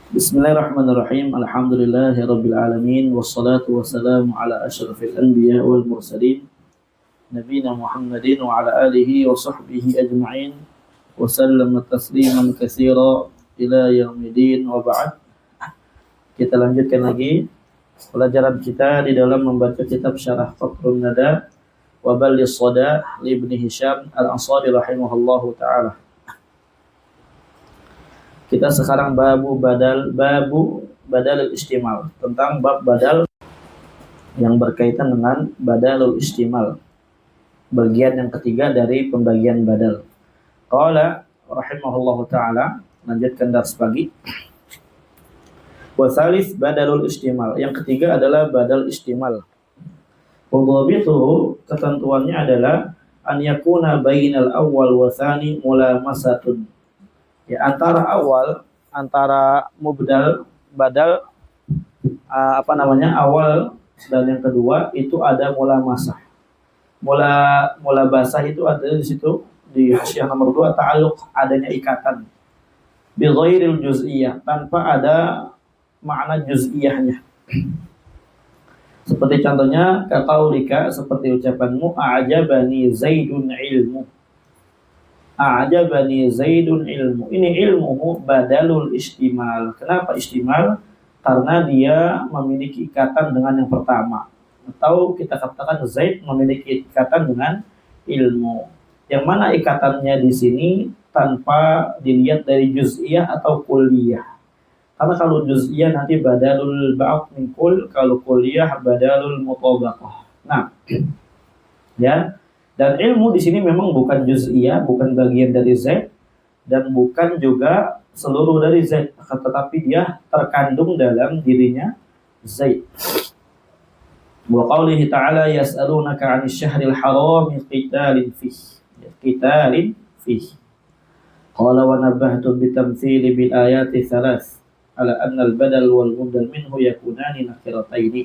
Bismillahirrahmanirrahim. Alhamdulillahirabbil alamin wassalatu wassalamu ala asyrafil anbiya wal mursalin nabiyina Muhammadin wa ala alihi wa sahbihi ajma'in wa sallama tasliman katsira ila yaumil wa ba'd. Kita lanjutkan lagi pelajaran kita di dalam membaca kitab Syarah Fathul Nada wa Ballis Sada li Ibnu Hisham Al-Ansari rahimahullahu taala. Kita sekarang babu badal istimal, tentang bab badal yang berkaitan dengan badalul istimal, bagian yang ketiga dari pembagian badal. Qala rahimahullahu taala, lanjutkan dars pagi. Wa tsalits badalul istimal, yang ketiga adalah badal istimal. Wadhabituhu, ketentuannya adalah an yakuna bainal awwal wa tsani mulamasatun. Ya, antara mubdal badal awal dan yang kedua itu ada mulamasah. Mulabasah itu ada di situ di hasyiah nomor 2, ta'alluq, adanya ikatan bi ghairil juz'iyah, tanpa ada makna juz'iyahnya. Seperti contohnya kaqaulika, seperti ucapanmu a'jabani zaidun ilmu. A'jabani zaidun ilmu. Ini ilmuhu badalul istimal. Kenapa istimal? Karena dia memiliki ikatan dengan yang pertama. Atau kita katakan Zaid memiliki ikatan dengan ilmu. Yang mana ikatannya di sini tanpa dilihat dari juz'iyah atau kulliyah. Karena kalau juz'iyah nanti badalul ba'd min kull, kalau kulliyah badalul mutabaqah. Nah, ya. Dan ilmu di sini memang bukan juz'iyah, bukan bagian dari Z, dan bukan juga seluruh dari Z, tetapi dia terkandung dalam dirinya Zaid. Wa qaulihi ta'ala yas'alunaka 'anil syahril harami qitalin fihi. Qala wa nabbahtu bitamthili bil ayati thalath ala anna al badal wal mubdal minhu yakunani nakirataini.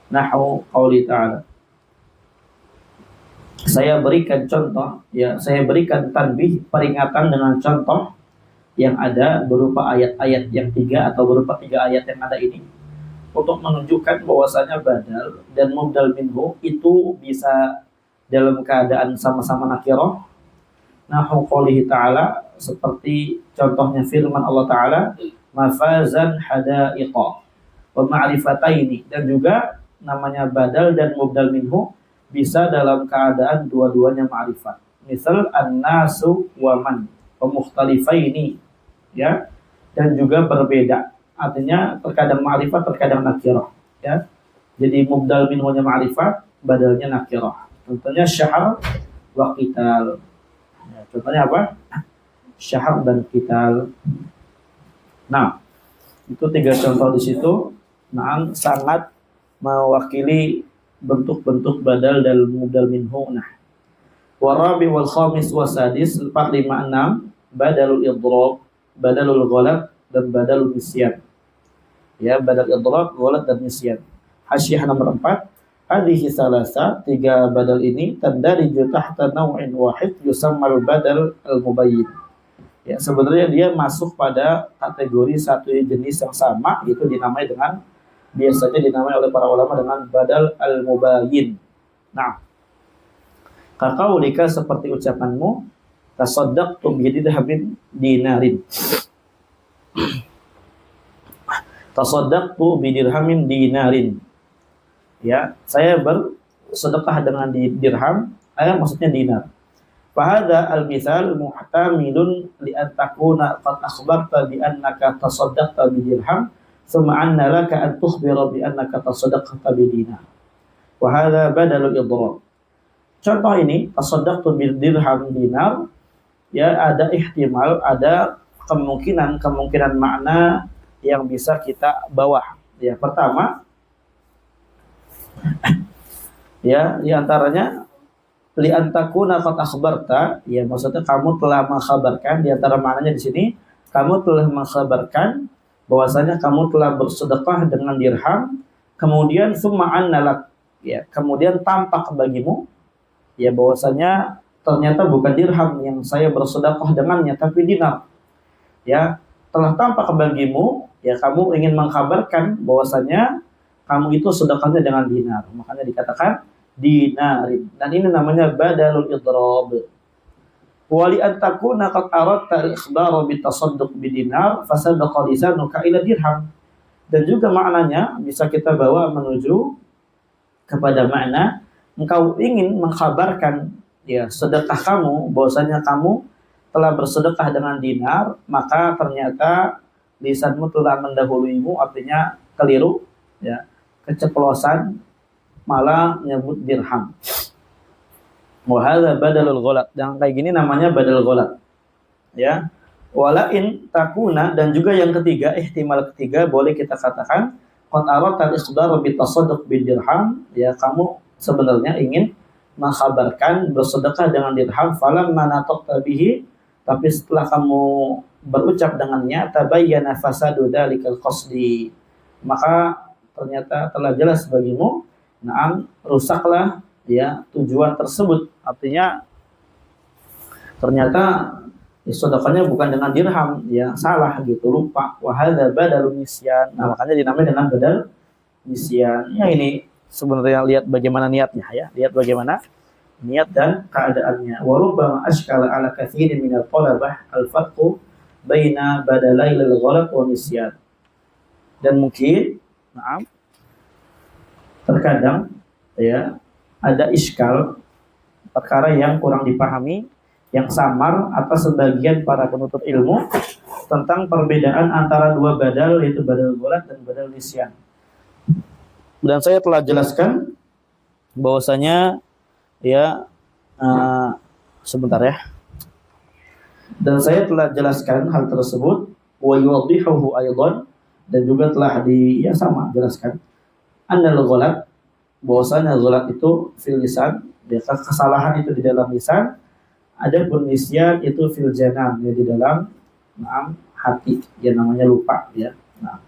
Nahwu qauli ta'ala. Saya berikan contoh, saya berikan tanbih, peringatan dengan contoh yang ada berupa ayat-ayat yang 3 atau berupa 3 ayat yang ada ini, untuk menunjukkan bahwasanya badal dan mubdal minhu itu bisa dalam keadaan sama-sama nakirah. Nahu qoulihi ta'ala, seperti contohnya firman Allah Ta'ala, mafazan hadaiqa wa ma'rifataini, dan juga namanya badal dan mubdal minhu bisa dalam keadaan dua-duanya ma'rifat. Misal an-nasu wa man wa mukhtalifaini, ya, dan juga berbeda. Artinya terkadang ma'rifat, terkadang nakirah, ya. Jadi mubdal minhunya ma'rifat, badalnya nakirah. Contohnya syahr wa qital. Ya, contohnya apa? Syahr dan qital. Nah, itu 3 contoh di situ. Nah, sangat mewakili bentuk-bentuk badal dan mubdal minhu. Nah, warabi wal khamis wasadis 4, 5, 6 badalul idhrab, badalul ghalat, dan badalul nisyan. Ya, badal idhrab, ghalat, dan nisyan. Hasyiah nomor 4, hadhihi salasa, 3 badal ini tandariju tahta naw'in wahid yusammal badal al-mubayyin. Ya, sebenarnya dia masuk pada kategori satu jenis yang sama, itu biasanya dinamai oleh para ulama dengan badal al-mubayyin. Nah, kaqaulika, seperti ucapanmu tasaddaqtu bi dirhamin dinarin. Tasaddaqtu bi dirhamin dinarin. Ya, saya bersedekah dengan dirham, maksudnya dinar. Fahadha al-mithal muhtamilun li an takuna qad akhbarta bi annaka tasaddaqta bi dirham, thumma anna laka an tukhbira bi annaka tasaddaqta bi dinar. Wa hadha badalul idhrab. Contoh ini tasaddaqtu bi dirham dinar, ya, ada ihtimal, ada kemungkinan makna yang bisa kita bawa. Ya, pertama, ya, di antaranya li antakuna qad akhbarta, ya, maksudnya kamu telah mengkhabarkan. Di antara maknanya di sini, kamu telah mengkhabarkan bahwasanya kamu telah bersedekah dengan dirham, kemudian summa annalak, ya, kemudian tampak bagimu, ya, bahwasanya ternyata bukan dirham yang saya bersedekah dengannya, tapi dinar. Ya, telah tampak bagimu, ya kamu ingin mengkabarkan bahwasanya kamu itu sedekahnya dengan dinar. Makanya dikatakan dinarin. Dan ini namanya badalul idrab. Wali an takuna qad aradta al-ikhbar bi tasadduq bi dinar fasadaqa lisanuka ila dirham. Dan juga maknanya bisa kita bawa menuju kepada makna engkau ingin mengkabarkan ya sedekah kamu bahwasanya kamu telah bersedekah dengan dinar, maka ternyata lisanmu telah mendahuluimu, artinya keliru ya, keceplosan malah menyebut dirham. Wa hadza badalul ghalat. Yang kayak gini namanya badal ghalat. Ya. Walain takuna, dan juga yang ketiga, ihtimal ketiga boleh kita katakan qad aradta al-ikhbar bi tasadduq bi dirham, ya kamu sebenarnya ingin mengkhabarkan bersedekah dengan dirham, falamma nataqta bihi, tapi setelah kamu berucap dengannya, tabayyana fasadu dalikal qasdi, maka ternyata telah jelas bagimu, na'am, rusaklah ya tujuan tersebut. Artinya ternyata ya, sedekahnya bukan dengan dirham, ya salah gitu, lupa. Wa hadza badalun nisyan. Nah, makanya dinamai dengan badal nisyan. Ya ini sebenarnya lihat bagaimana niatnya ya, lihat bagaimana niat dan keadaannya. Wa rubbama ashkala ala katsirin minal talabah al-farqu baina badalail al-ghalat wa nisyan. Dan mungkin terkadang ya ada iskal, perkara yang kurang dipahami, yang samar atas sebagian para penuntut ilmu tentang perbedaan antara dua badal, yaitu badal ghalat dan badal nisyan. Dan saya telah jelaskan bahwasanya ya sebentar ya. Dan saya telah jelaskan hal tersebut, wa yuwaddihuhu aidan, dan juga telah sama jelaskan annal ghalat, bahwasanya ghalat itu fil lisan, kesalahan itu di dalam lisan. Adapun nisyan itu fil janan, ya di dalam hati, ya namanya lupa ya. Nah.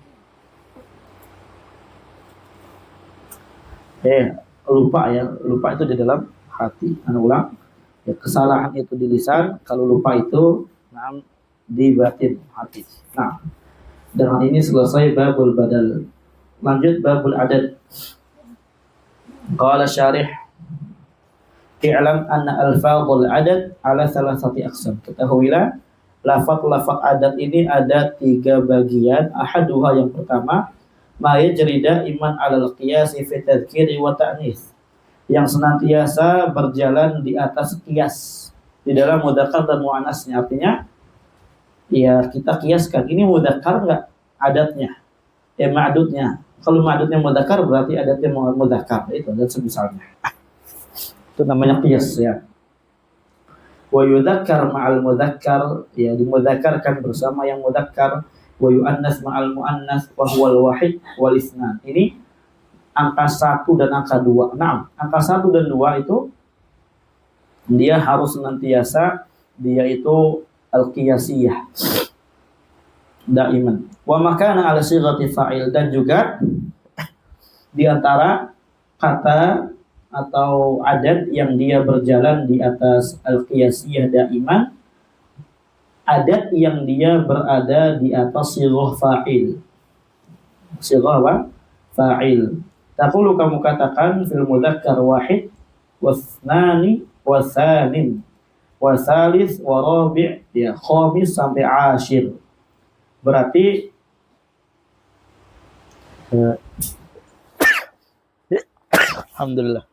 Lupa itu di dalam hati. Ulang. Ya, kesalahan itu di lisan, kalau lupa itu di batin hati. Nah, dengan ini selesai babul badal. Lanjut babul adad. Qala syarih, i'lam anna alfadhul adad ala thalathati aqsam. Ketahuilah lafaz-lafaz adat ini ada 3 bagian. Ahaduha, yang pertama, ma yajri iman alal qiyas fi tadhkiri wa ta'nis, yang senantiasa berjalan di atas qiyas di dalam mudzakkar dan muannasnya. Artinya ya kita kiaskan, ini mudzakkar enggak adatnya, ma'dudnya. Kalau ma'dudnya mudzakkar berarti adatnya mudzakkar, itu dan semisalnya. Itu namanya qiyas ya. Wa yudzakkar ma'al mudzakkar, ya dimudzakarkan bersama yang mudzakkar. Wa yu'annas ma'al mu'annas wa huwal wahid wal itsnan. Ini angka 1 dan angka 2. Nah, angka 1 dan 2 itu dia harus senantiasa dia itu al-qiyasiyah daiman. Wa makana ala sighati fa'il, dan juga di antara kata atau adat yang dia berjalan di atas al-qiyasiyah daiman, adat yang dia berada di atas sighah fa'il. Sighah apa? Fa'il. Taqulu, kamu katakan fil mudzakkar wahid wasnani wasanin wasalis warabi', ya khamis sampai ashir. Berarti alhamdulillah.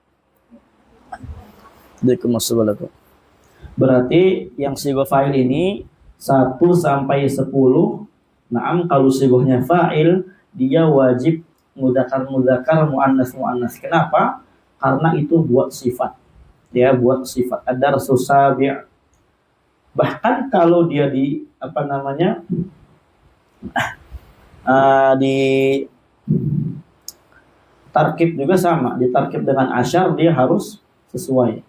Berarti yang sighah fa'il ini 1 sampai 10. Naam, kalau sighahnya fa'il dia wajib mudzakkar muannas. Kenapa? Karena itu buat sifat. Ya, buat sifat. Ada susabi'. Bahkan kalau dia di di tarkib juga sama. Di tarkib dengan asyar dia harus sesuai.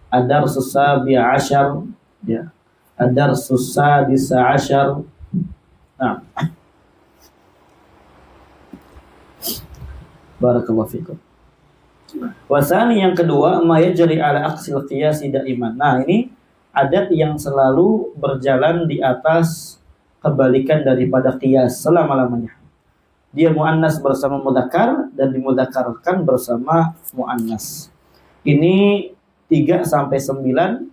Adar susabi' asyar, ya. Adar susadisa asyar. Nah. Barakallahu fikum. Wasani, yang kedua, ma yajri ala aqsil qiyas daiman. Nah, ini adat yang selalu berjalan di atas kebalikan daripada qiyas selama-lamanya. Dia muannas bersama mudzakkar dan dimudzakarkan bersama muannas. Ini 3 sampai 9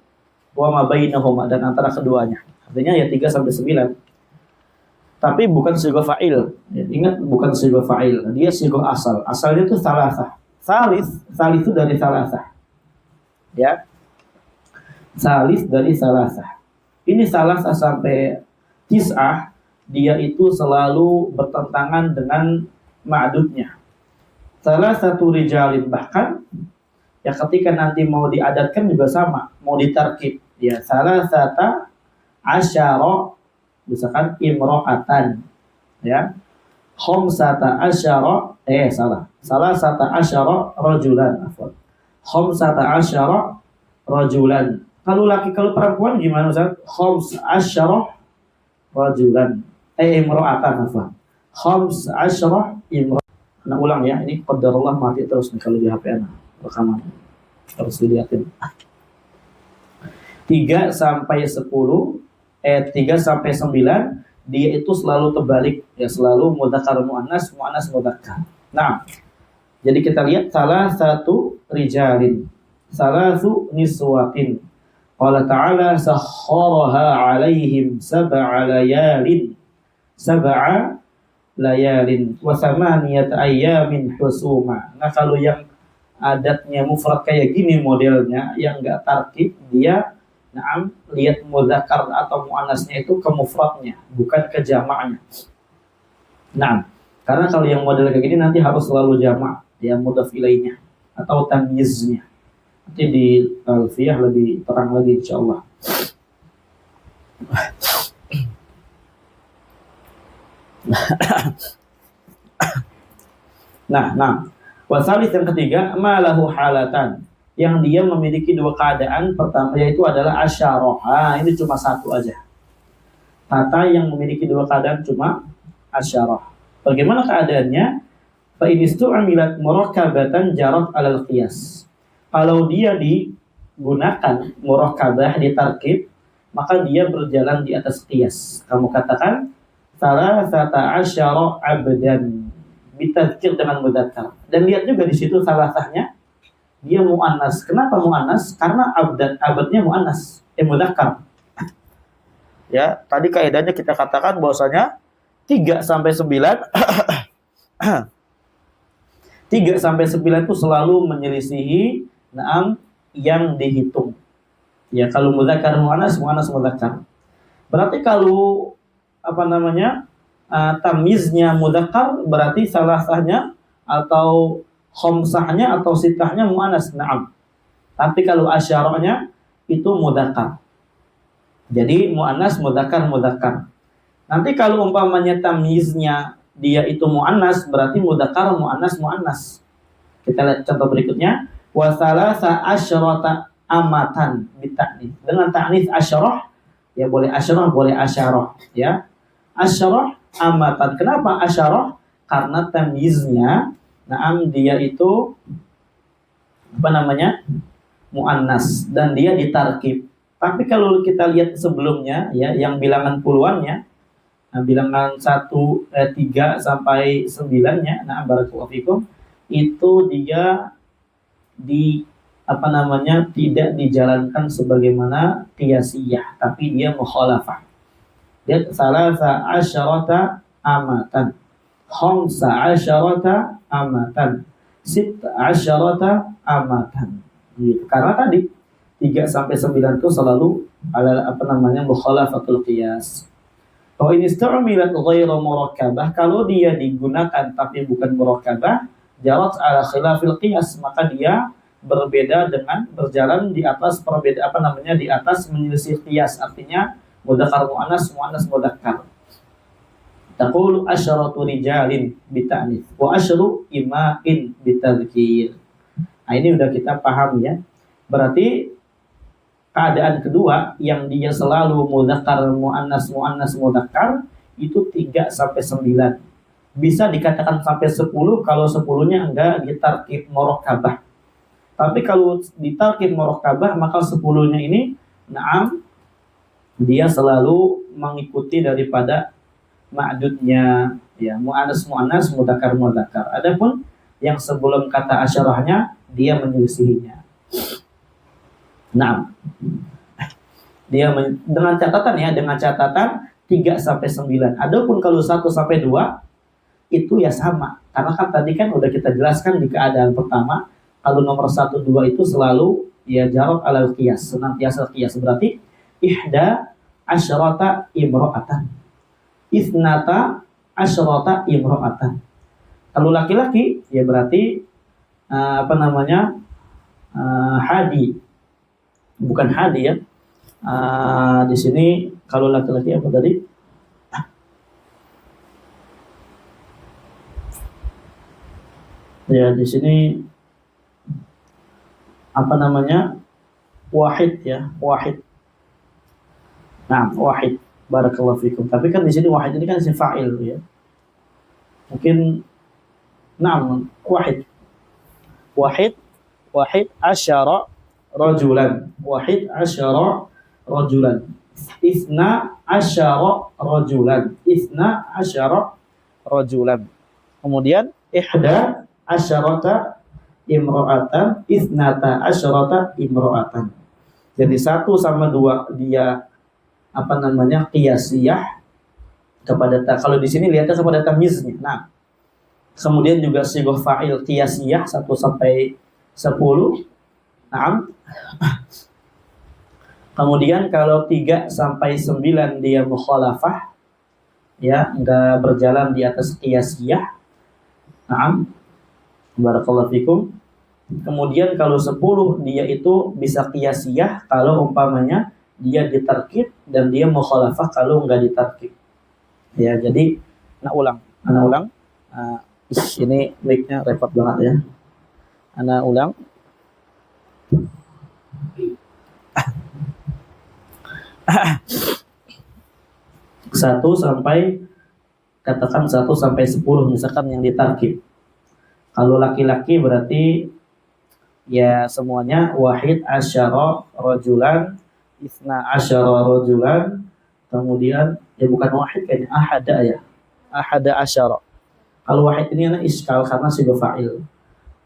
wa ma bainahuma, dan antara keduanya. Artinya ya 3 sampai 9. Tapi bukan sigha fa'il. Ya, ingat, bukan sigha fa'il. Dia sigha asal. Asalnya itu salasah. Salis itu dari salasah. Ya. Salis dari salasah. Ini salasah sampai tis'ah, dia itu selalu bertentangan dengan ma'dudnya. Salah satu rijalin, bahkan ya ketika nanti mau diadatkan juga sama, mau ditarkib. Ya, salah sata asyara, misalkan imro'atan, ya, khamsata asyara, salah sata asyara rajulan, khamsata asyara rajulan. Kalau perempuan gimana Ustaz? Khams asyara rajulan, imro'atan, khams asyara imro'atan. Nah, ulang ya, ini qadarullah mati terus nih kalau di HP anak rekaman, harus dilihatin. 3 sampai 10, 3 sampai 9, dia itu selalu terbalik, ya, selalu mudzakkar muannas, muannas mudzakkar. Nah, jadi kita lihat salah satu rijalin, salah satu niswatin. Qala ta'ala sakhkharaha 'alaihim sab'a layalin wa thamaniyata ayyamin husuma. Nah, kalau yang adatnya mufrad kayak gini modelnya, yang enggak tarkib, dia lihat mudzakkar atau muannasnya itu ke mufradnya, bukan ke jamaknya. Nah, karena kalau yang model kayak gini nanti harus selalu jamak, ya, mudhaf ilainya atau tamyiznya. Nanti di alfiyah lebih terang lagi insyaallah. Nah, wasalis yang ketiga, malahu halatan, yang dia memiliki 2 keadaan. Pertama yaitu adalah asyarah. Ini cuma satu aja. Kata yang memiliki 2 keadaan cuma asyarah. Bagaimana keadaannya? Fa in istu'milat murakkabatan jarat 'alal qiyas. Kalau dia digunakan murakkabah, ditarkib, maka dia berjalan di atas qiyas. Kamu katakan salasata asyara 'abdan, bitadzkir dengan mudzakkar. Dan lihat juga di situ salasahnya dia muannas. Kenapa muannas? Karena abadnya muannas, mudzakkar. Ya, tadi kaidahnya kita katakan bahwasanya 3 sampai 9 3 sampai 9 itu selalu menyelisihi yang dihitung. Ya, kalau mudzakkar muannas, muannas mudzakkar. Berarti kalau tamyiznya mudzakkar, berarti salasahnya atau khamsahnya atau sitahnya muannas, na'am. Tapi kalau asyarahnya itu mudzakkar. Jadi muannas mudzakkar. Nanti kalau umpamanya tamyiznya dia itu muannas, berarti mudzakkar muannas. Kita lihat contoh berikutnya. Wa salasa asyrata amatan bitaknis. Dengan taknis asyarah, ya boleh asyarah, boleh asyarah, ya. Asyarah amatan. Kenapa asyarah? Karena tamyiznya dia itu muannas dan dia ditarkib. Tapi kalau kita lihat sebelumnya, ya, yang bilangan puluhannya, bilangan 1, 3 sampai 9-nya, barakallahu fikum, itu dia tidak dijalankan sebagaimana qiyasiyah, tapi dia mukhalafah. Dia salasa asyarata amatan, khamsa asyarata amatan, sit asyarata amatan. Gitu. Karena tadi 3 sampai 9 itu selalu mukhalafatul qiyas. Wa in istu'milat ghairu murakkabah, kalau dia digunakan tapi bukan murakkabah, jarat ala khilafil qiyas, maka dia berbeda dengan berjalan di atas di atas menyelisih qiyas. Artinya mudzakkar muannas, muannas mudzakkar. Taqulu asyaratu rijalin bita'nits wa asyru ima'in bitadzkir. Nah, ini udah kita paham, ya. Berarti keadaan kedua yang dia selalu mudzakkar muannas, muannas mudzakkar itu 3 sampai 9. Bisa dikatakan sampai 10 kalau 10-nya enggak ditarkib murakkabah. Tapi kalau ditarkib murakkabah, maka 10-nya ini dia selalu mengikuti daripada ma'dudnya, ya, mu'annas mu'annas, mudzakkar mudzakkar. Adapun yang sebelum kata asyarahnya dia menyelisihinya. Nah, dengan catatan ya, dengan catatan 3 sampai 9. Adapun kalau 1 sampai 2 itu ya sama. Karena kan tadi kan udah kita jelaskan di keadaan pertama, kalau nomor 1 2 itu selalu ya jarod alal qiyas, senantiasa qiyas. Berarti ihda asyrata imra'atan, isnata asyrata imra'atan. Kalau laki-laki ya berarti hadi, bukan hadi ya. Di sini kalau laki-laki apa tadi? Ya di sini wahid ya, wahid. Nah, wahid. Barakallahu fikum. Tapi kan di sini wahid ini kan isim fa'il ya. Mungkin wahid. Wahid asyara rajulan. Wahid asyara rajulan. Isna asyara rajulan. Isna asyara rajulan. Kemudian ihda asyarata imra'atan, isnata asyarata imra'atan. Jadi 1 sama 2 dia qiyasiyah kepada kalau di sini lihatnya kepada tamyiznya. Nah, kemudian juga sighah fa'il qiyasiyah 1 sampai 10. Naam. Kemudian kalau 3 sampai 9 dia mukhalafah, ya, enggak berjalan di atas qiyasiyah. Naam. Barakallahu fikum. Kemudian kalau 10 dia itu bisa qiyasiyah kalau umpamanya dia ditarkib dan dia mukhalafah kalau enggak ditarkib. Ya, jadi anak ulang. Ini mic-nya repot banget ya. Anak ulang. Satu sampai 10 misalkan yang ditarkib. Kalau laki-laki berarti ya semuanya wahid asyara rajulan, isna asyara rajulan, kemudian ya bukan wahid kayaknya ahada asyara. Kalau wahid ini iskal karena sighah fa'il.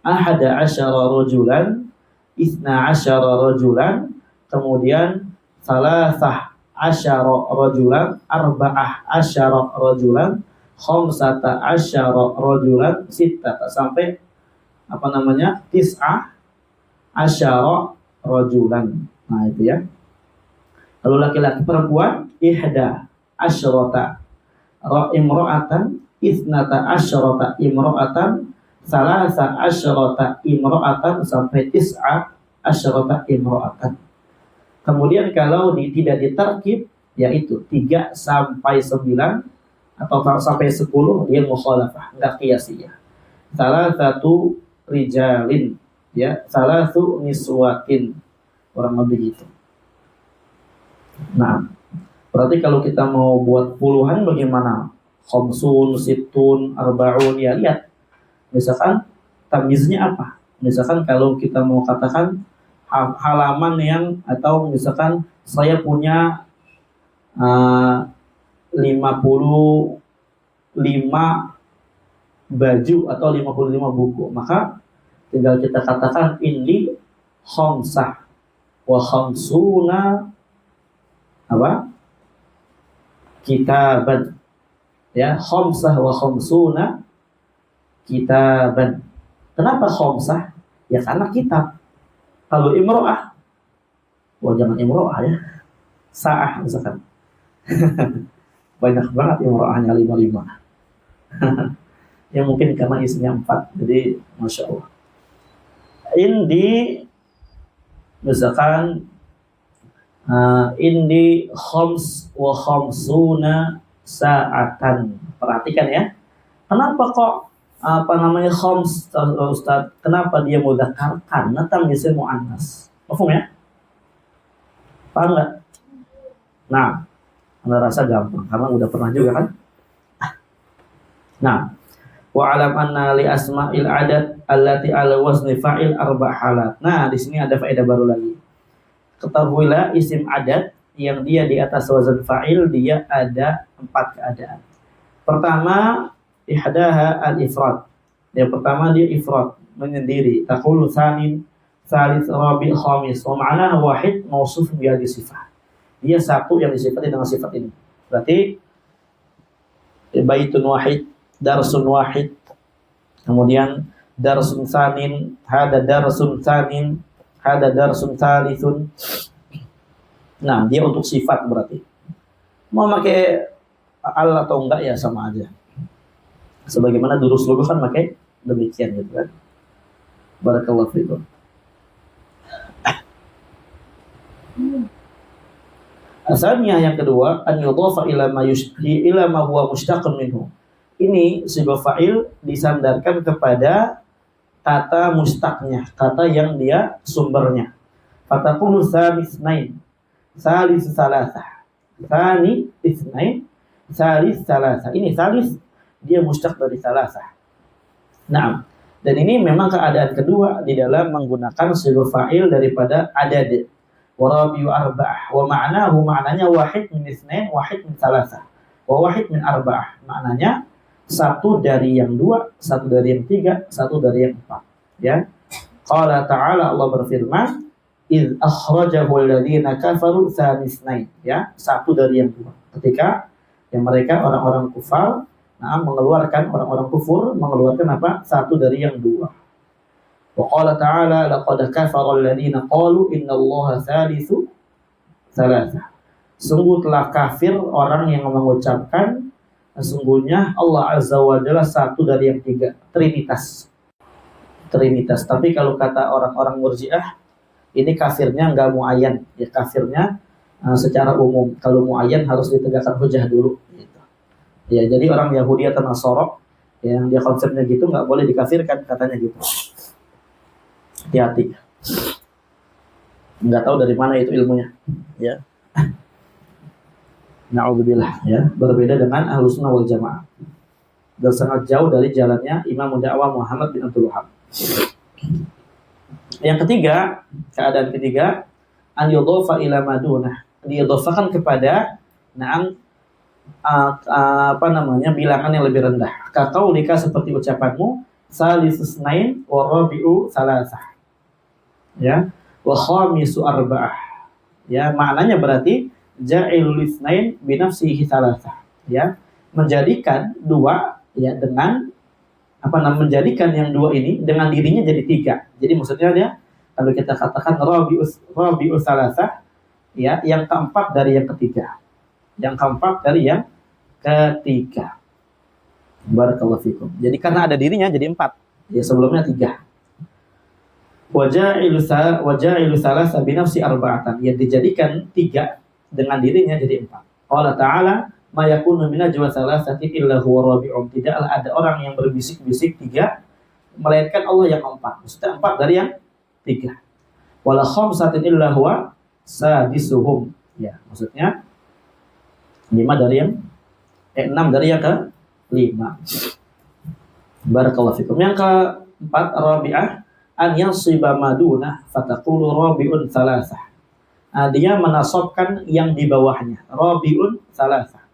Ahada asyara rajulan, isna asyara rajulan, kemudian salasah asyara rajulan, arba'ah asyara rajulan, khamsata asyara rajulan, sittata sampai tis'ah asyara rajulan. Nah itu ya. Kalau laki-laki perempuan ihda asyrata imra'atan, isnata asyrata imra'atan, salasa asyrata imra'atan sampai tis'a asyrata imra'atan. Kemudian kalau tidak ditarkib yaitu 3 sampai 9 atau sampai 10 dia mukhalafah, enggak qiyasiyah. Salah satu rijalin, ya, salah satu niswatin, kurang lebih gitu. Nah, berarti kalau kita mau buat puluhan bagaimana? Khamsun, sittun, arba'un, ya lihat. Misalkan tamyiznya apa? Misalkan kalau kita mau katakan halaman yang, atau misalkan saya punya 55 baju atau 55 buku, maka tinggal kita katakan ini khamsah wa khamsuna kitaban, ya, khamsah wa khamsuna kitaban. Kenapa khamsah? Ya karena kitab. Kalau imro'ah, jangan imro'ah ya, sa'ah misalkan. Banyak banget imro'ahnya 55. Ya mungkin karena isinya 4, jadi Masya Allah. Indi misalkan indi khams wa khamsuna sa'atan. Perhatikan ya. Kenapa kok khams, Ustaz? Kenapa dia mudzakkar? Karena tamyiznya muannas. Paham ya? Paham enggak? Nah, Anda rasa gampang karena udah pernah juga kan? Nah, wa alam anna li asma'il adad allati ala wazni fa'il arba' halat. Nah, di sini ada faedah baru lagi. Ketahuilah isim adat yang dia di atas wazan fa'il, dia ada 4 keadaan. Pertama, ihdaha al-ifrad. Yang pertama dia ifrad, menyendiri. Taqulu tsanin, tsalits, rabi', khamis. Wa ma'naha wahid mausuf bi hadhihi sifah. Dia satu yang disifati dengan sifat ini. Berarti baitun wahid, darsun wahid. Kemudian darsun tsanin, hada darsun tsanin, hada darsun tsalithun. Nah, dia untuk sifat berarti. Mau pakai al atau enggak ya sama aja. Sebagaimana durus logo kan pakai demikian gitu kan. Barakallahu fikum. Asalnya yang kedua, an yudhafa ila ma yushbi ila ma huwa mushtaqun minhu. Ini sigha fa'il disandarkan kepada kata mustaqnya, kata yang dia sumbernya. Fataqulu tsalis nain, tsalis salasah, tsani itsnain, tsalis salasah. Ini tsalis dia mustaq dari salasah. Nah, dan ini memang keadaan kedua di dalam menggunakan sigha fa'il daripada adad. Warabi wa arba'ah. Wa ma'nahu, maknanya wahid min itsnain, wahid min salasah. Wa wahid min arba'ah. Maknanya satu dari yang dua, satu dari yang tiga, satu dari yang empat. Ya. Qala ta'ala, Allah berfirman, "Idz akhrajahu alladziina kafaru tsani. Ya, satu dari yang dua. Ketika yang mereka orang-orang kufar, mengeluarkan orang-orang kufur mengeluarkan apa? Satu dari yang dua. Wa qala ta'ala laqad kafara alladziina qalu innallaha tsalitsu tsalatsa. Sungguh telah kafir orang yang mengucapkan sesungguhnya Allah Azza wa Jalla satu dari yang tiga, trinitas. Trinitas. Tapi kalau kata orang-orang Murji'ah, ini kafirnya enggak muayyan, ya kafirnya secara umum. Kalau muayyan harus ditegakkan hujah dulu gitu. Ya, jadi orang Yahudi atau Nasara yang dia konsepnya gitu enggak boleh dikafirkan katanya gitu. Hati-hati. Enggak tahu dari mana itu ilmunya. Ya. Na'udzubillah, ya. Berbeda dengan Ahlus Sunnah wal Jamaah. Dan sangat jauh dari jalannya Imam Dakwah Muhammad bin Abdul Wahhab. Yang ketiga, keadaan ketiga, an yudhafa ila madunah. Didhafakan kepada bilangan yang lebih rendah. Kaqaulika, seperti ucapanmu, salisus nain wa rabi'u salasah. Ya, wa khamisu arba'ah. Ya, maknanya berarti ja'ilul itsnain bi nafsihi salasah. Ya, menjadikan dua ya dengan menjadikan yang dua ini dengan dirinya jadi tiga. Jadi maksudnya dia kalau kita katakan rabi'us salasah, ya, yang keempat dari yang ketiga. Yang keempat dari yang ketiga. Barakallahu fikum. Jadi karena ada dirinya jadi empat. Ya, sebelumnya tiga. Waja'ilu salasa binafsi arba'atan. Yang dijadikan tiga dengan dirinya jadi empat. Allah Ta'ala ma yakunu min najwa salasati illa huwa rabi'um. Tidaklah ada orang yang berbisik-bisik tiga melainkan Allah yang empat. Maksudnya empat dari yang tiga. Wala khamsatin illa huwa sadisuhum. Ya, maksudnya enam dari yang ke lima. Barakallahu fikum. Yang keempat, rabi'ah an yansiba madunah fataqulu rabi'un salasah. Dia menasabkan yang di bawahnya, rabi'un salasah.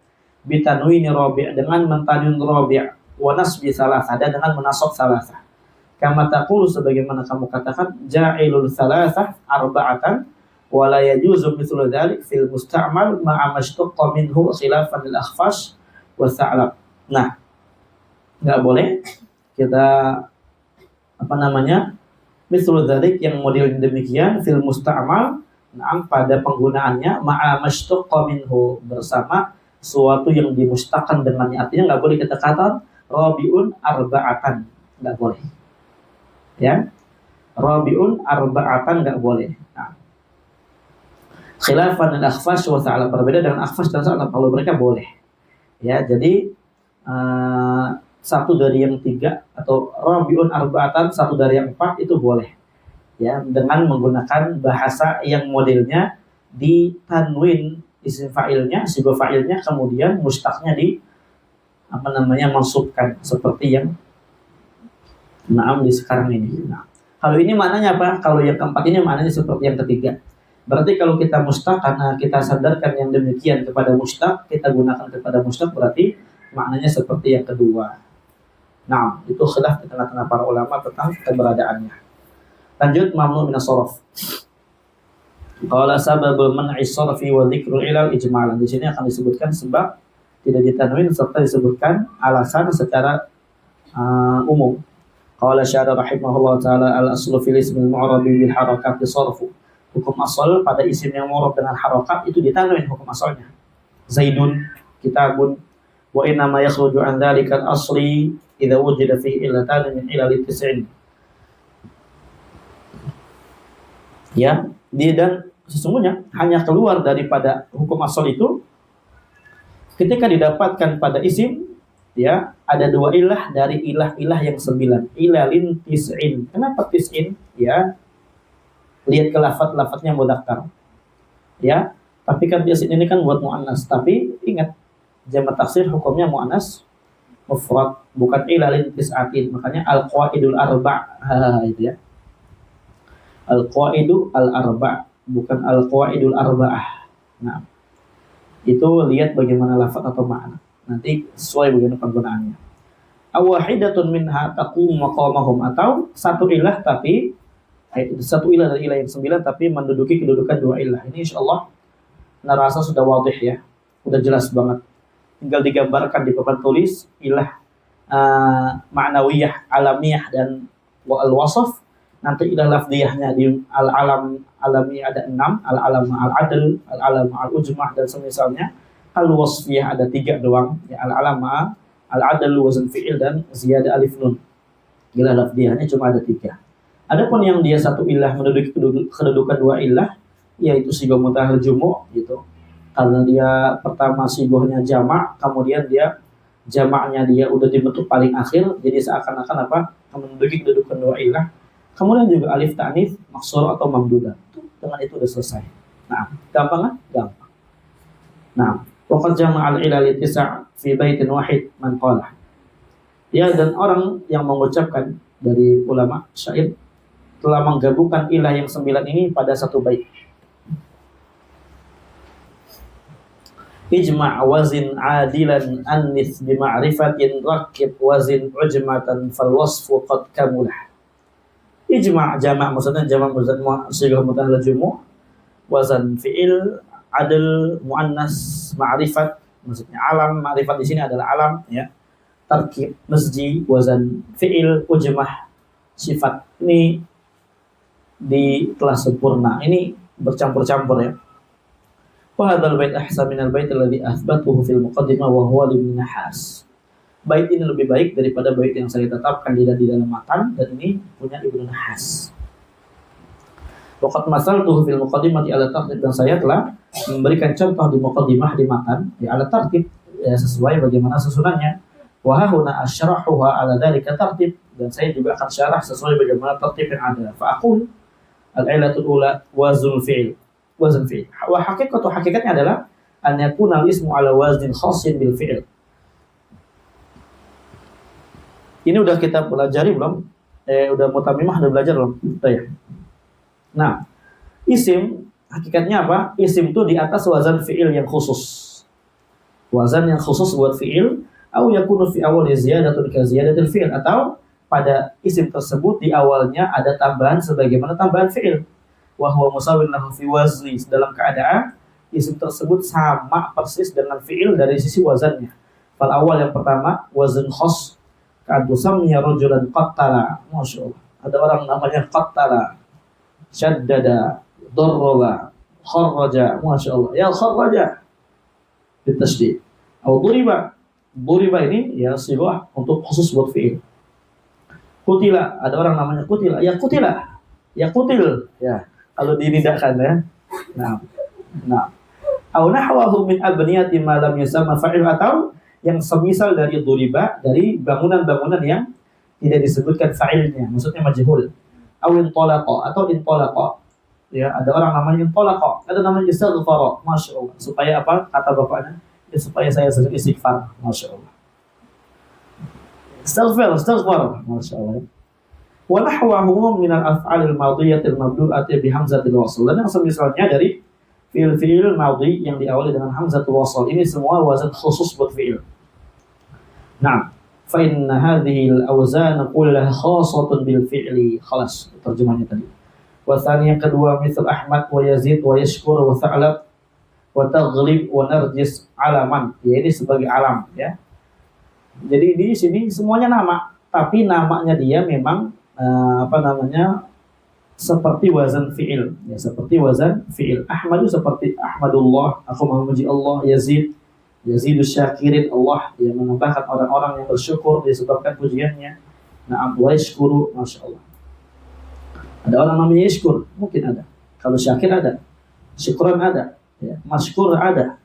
Bitanwini rabi' dengan mentanwin rabi' wa nasbi salasah, dan dengan menasab salasah. Kama taqulu, sebagaimana kamu katakan, ja'ilul salasah arba'atan wa la yajuzu mithlu dzalik fil musta'mal ma'a mashtaqqa minhu khilafan lil akhfash wa sa'lab. Nah, enggak boleh kita mithlu dzalik yang model demikian fil musta'mal pada penggunaannya ma'a mashtaqqa minhu, bersama suatu yang dimustaqkan dengannya. Artinya enggak boleh kita katakan rabi'un arba'atan, enggak boleh. Ya. Rabi'un arba'atan enggak boleh. Nah, khilafan al-akhfash wa sa'lab, berbeda dengan akhfash dan sa'lab, kalau mereka boleh. Ya, jadi satu dari yang tiga atau rabi'un arba'atan, satu dari yang empat itu boleh. Ya, dengan menggunakan bahasa yang modelnya di tanwin isim fa'ilnya, sigha fa'ilnya, kemudian mustaqnya di mansubkan seperti yang di sekarang ini. Nah, kalau ini maknanya apa? Kalau yang keempat ini maknanya seperti yang ketiga. Berarti kalau kita mustaq karena kita sadarkan yang demikian kepada mustaq, kita gunakan kepada mustaq, berarti maknanya seperti yang kedua. Nah, itu khilaf di tengah-tengah para ulama tentang keberadaannya. Lanjut, mamnu min as-sarf. Qala sababul man'i sarfi wa dzikru ilal ijmalan. Di sini akan disebutkan sebab tidak ditanwin serta disebutkan alasan secara umum. Qala syarah rahimahullah taala al-aslu fil ismil mu'rabi bil harakati sarfu. Hukum asal pada isim yang mu'rab dengan harakat itu ditanwin hukum asalnya. Zaidun, kitabun, wa inna ma yakhruju an dzalika al-asli idza wujida fihi illatan min ilal tis'in. Ya, dan sesungguhnya hanya keluar daripada hukum asal itu ketika didapatkan pada isim, ya, ada dua ilah dari ilah-ilah yang 9. Ilalin tis'in. Kenapa tis'in? Ya, lihat ke lafaz-lafaznya mudzakkar. Ya, tapi kan tis'in ini kan buat muannas. Tapi ingat, jamak taksir hukumnya muannas mufrad, bukan ilalin tis'atin. Makanya al-qaidul arba'. Itu ya. Al-qaidu al-arba', bukan al-qaidul arba'ah. Nah, itu lihat bagaimana lafaz atau makna. Nanti sesuai bagaimana penggunaannya. Awahidatun minha taqum maqamahum, atau satu ilah tapi satu ilah dari ilah yang 9 tapi menduduki kedudukan dua ilah. Ini insyaallah narasa sudah wadih ya. Sudah jelas banget. Tinggal digambarkan di papan tulis ilah ma'nawiyah, alamiyah dan al-wasaf. Nanti ilah lafdiyahnya di al-alam alami ada 6, al-alam al-adl, al-alam al-ujmah dan semisalnya. Al-wasfiyah ada 3 doang, ya, al-alam al-adl, wazn fi'il dan ziyadah alif nun. Ilah lafdiyahnya cuma ada 3. Adapun yang dia satu ilah menduduki kedudukan dua ilah, yaitu sigah mutahhar jumu' gitu. Karena dia pertama sigahnya jamak, kemudian dia jamaknya dia udah dibentuk paling akhir, jadi seakan-akan apa? Menduduki kedudukan dua ilah. Kemudian juga alif ta'nits maksur atau mamdudah. Dengan itu udah selesai. Nah, gampang kan? Gampang. Nah, waqad jama'al ilal tis'a fi baitin wahid man qala. Ya, dan orang yang mengucapkan dari ulama syair telah menggabungkan ilah yang 9 ini pada satu bait. Ijma' wazin adilan annis bi ma'rifatin rakib wazin ujmatan fal wasfu qad kamulah. Ijma' jamak maksudnya jamak sigah mutahhar jumu', wazan fi'il, adl, muannas, ma'rifat maksudnya alam, ma'rifat di sini adalah alam ya. Tarkib masji, wazan fi'il, ujmah sifat. Ini telah sempurna. Ini bercampur-campur ya. Wa hadzal bait ahsan min al-bait alladhi athbatuhu fil muqaddimah wa huwa ibn Nahas. Bait ini lebih baik daripada bait yang saya tetapkan di dalam matan, dan ini punya Ibnu Nahas. Waqat masaltuhu fil muqaddimati ala tartib, dan saya telah memberikan contoh di muqaddimah di matan di ala tartib ya, sesuai bagaimana susunannya. Wa hahuna asyrahuha ala dzalika tartib, dan saya juga akan syarah sesuai bagaimana tertib yang ada. Fa aqul al-ilatul ula wazn fi'il. Wazn fi'il. Wa hakikatnya adalah an yakuna al-ismu ala waznin khassin bil fi'il. Ini udah kita pelajari belum? Udah mutamimah udah belajar belum? Ya. Nah, isim hakikatnya apa? Isim itu di atas wazan fi'il yang khusus. Wazan yang khusus buat fi'il, atau yakunu fi awal ziyadatun ka ziyadatil fi'il, atau pada isim tersebut di awalnya ada tambahan sebagaimana tambahan fi'il. Wa huwa musawwin lahu fi wazni, dalam keadaan isim tersebut sama persis dengan fi'il dari sisi wazannya. Fal awal yang pertama wazn khas, ka'dusamnya rajulan qattala. Masya Allah, ada orang namanya qattala, syaddada, darraba, kharraja. Masya Allah, ya kharraja bitasydid. Atau duriba. Duriba ini ya sigah untuk khusus buat fi'il. Kutila, ada orang namanya kutila, ya kutila, ya kutil ya kalau dinidahkan ya. Nah au nahwahu min abniyati ma lam yusamma fa'il, atau yang semisal dari duriba, dari bangunan-bangunan yang tidak disebutkan fa'ilnya, maksudnya majhul. Aw intalaqa, atau intalaqa. Ya, ada orang namanya intalaqa, ada namanya istighfar. Masyaallah. Supaya apa? Kata bapaknya, ya, supaya saya sering istighfar. Masyaallah. Istighfar. Masyaallah. Wa nahwahu min al-af'alil madhiyatil mabdu'ati bi hamzatil wasl. Dan yang semisalnya dari fi'il-fi'il madhi yang diawali dengan hamzatul wasl. Ini semua wazan khusus buat fi'il. Nah, fa inna hadhihi al-awzan kullaha khassatun bil fi'li. Khalas, terjemahnya tadi. Wa yang kedua misal Ahmad wa Yazid wa Yashkur wa Tha'lab wa Taghlib wa Narjis alaman. Ya, ini sebagai alam ya. Jadi di sini semuanya nama, tapi namanya dia memang seperti wazan fi'il ya, seperti wazan fi'il. Ahmadu seperti Ahmadullah, aku memuji Allah. Yazidus syakirin, Allah yang menambahkan orang-orang yang bersyukur disebabkan pujiannya. Na'am wa yashkuru, Masya Allah. Ada orang namanya yashkur, mungkin ada. Kalau syakir ada, syukran ada, ya. Mashkur ada.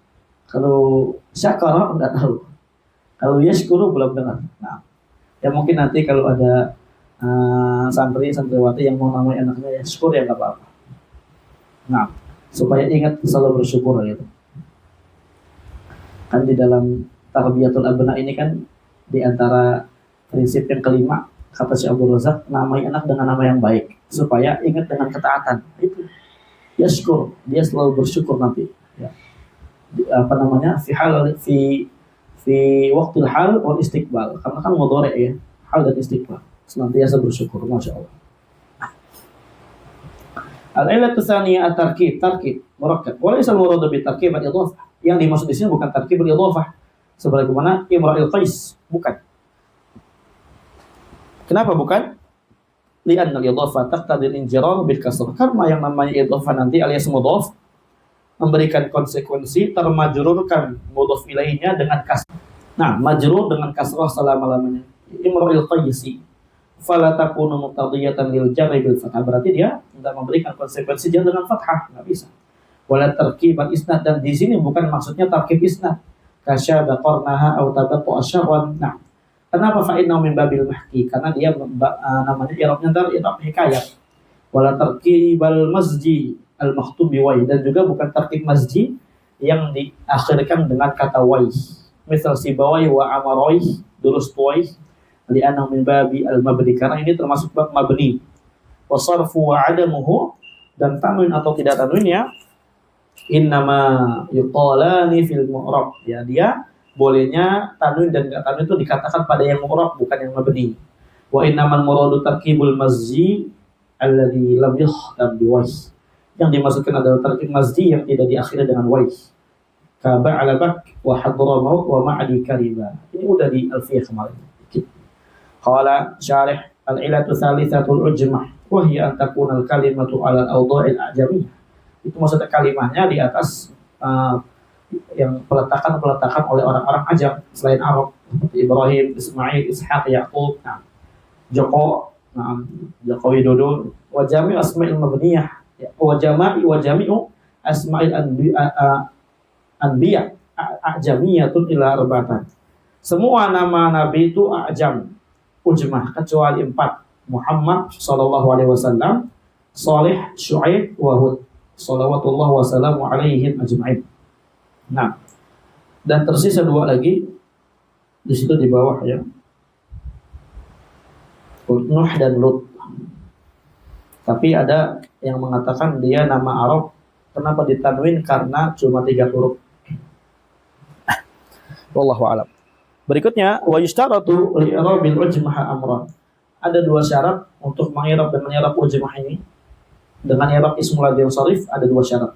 Kalau syakara enggak tahu. Kalau yashkuru belum dengar. Nah, ya mungkin nanti kalau ada santriwati yang mau namai anaknya yashkur ya enggak apa-apa. Nah, supaya ingat selalu bersyukur gitu. Kan di dalam tarbiyatul abna ini kan di antara prinsip yang kelima, kata Syekh Abdul Razak, namai anak dengan nama yang baik supaya ingat dengan ketaatan. Itu yashkur, dia selalu bersyukur nanti ya. Fi waqtil hal wal istiqbal, karena kan mudhari ya, hal dan istiqbal, senantiasa bersyukur. Masya Allah. Al-ilatu tsaniyah at-tarkib murakkab. Wa laysa al-muradu bi tarkib al-idhafah. Yang dimaksud di sini bukan tarkib al-idhafah sebagaimana Imra'il Qais, bukan. Kenapa bukan? Li'anna al-idhafah taqtadi al-injirar bil kasrah. Karena yang namanya idhafah nanti alias mudhaf memberikan konsekuensi termajrurkan mudhaf ilaihinya dengan kasrah. Nah, majrur dengan kasrah selama-lamanya. Imra'il Qaisi fala takunu muqtadiyatan lil jarri bil fathah. Berarti dia tidak memberikan konsekuensi jar dengan fathah, enggak bisa. Wala tarkib al-isnad, dan di sini bukan maksudnya tarkib isnad. Kasyaba qarnaha aw tabattu asyarran. Nah, kenapa fa inna min babil mahki? Karena dia namanya i'rabnya dari i'rab hikayat. Wala tarkibal masji al-makhtub bi wai, dan juga bukan tarkib masji yang diakhirkan dengan kata wai. Misal sibawai wa amaroi durus tuai li'anna min babi al-mabni, karena ini termasuk bab mabni. Wa sarfu wa adamuhu, dan tanwin atau tidak tanwinnya innama yuqalani fil mu'rab ya, dia bolehnya tanwin dan enggak tanwin itu dikatakan pada yang mu'rab bukan yang mabni. Wa innamal muradu tarkibul mazji alladhi lam yuhdam bi wai, yang dimaksudkan adalah tarkib mazji yang tidak diakhiri dengan wai. Ka ba'ala bak wa hadramaut wa ma'adi kariba. Ini udah di alfiyah kemarin. Qala syarih al-ilatu tsalitsatul ujmah wa hiya an takuna al-kalimatu 'ala al-awdha'il a'jamiyah. Itu maksudnya kalimahnya di atas yang peletakan oleh orang-orang ajam selain Arab seperti Ibrahim, Ismail, Ishaq, Yaqub, Joko, Widodo, wa jami' asma'il mabniyah, wa jami'u asma'il anbiya a'jamiyatun ila arba'atan. Semua nama nabi itu a'jam, ujmah, kecuali 4. Muhammad sallallahu alaihi wasallam, Salih, Syuaib, wa Hud. Shalawatullah wa salamu alaihim ajma'in. Nah, dan tersisa 2 lagi di situ di bawah ya. Nuh dan Lut. Tapi ada yang mengatakan dia nama Arab, kenapa ditanwin? Karena cuma 3 huruf. Wallahu a'lam. Berikutnya wa yushtaratu li i'rabil ujmah amran. Ada 2 syarat untuk mengirab dan menyerap ujmah ini. Dengan i'rab ismul ladzi sharif ada 2 syarat.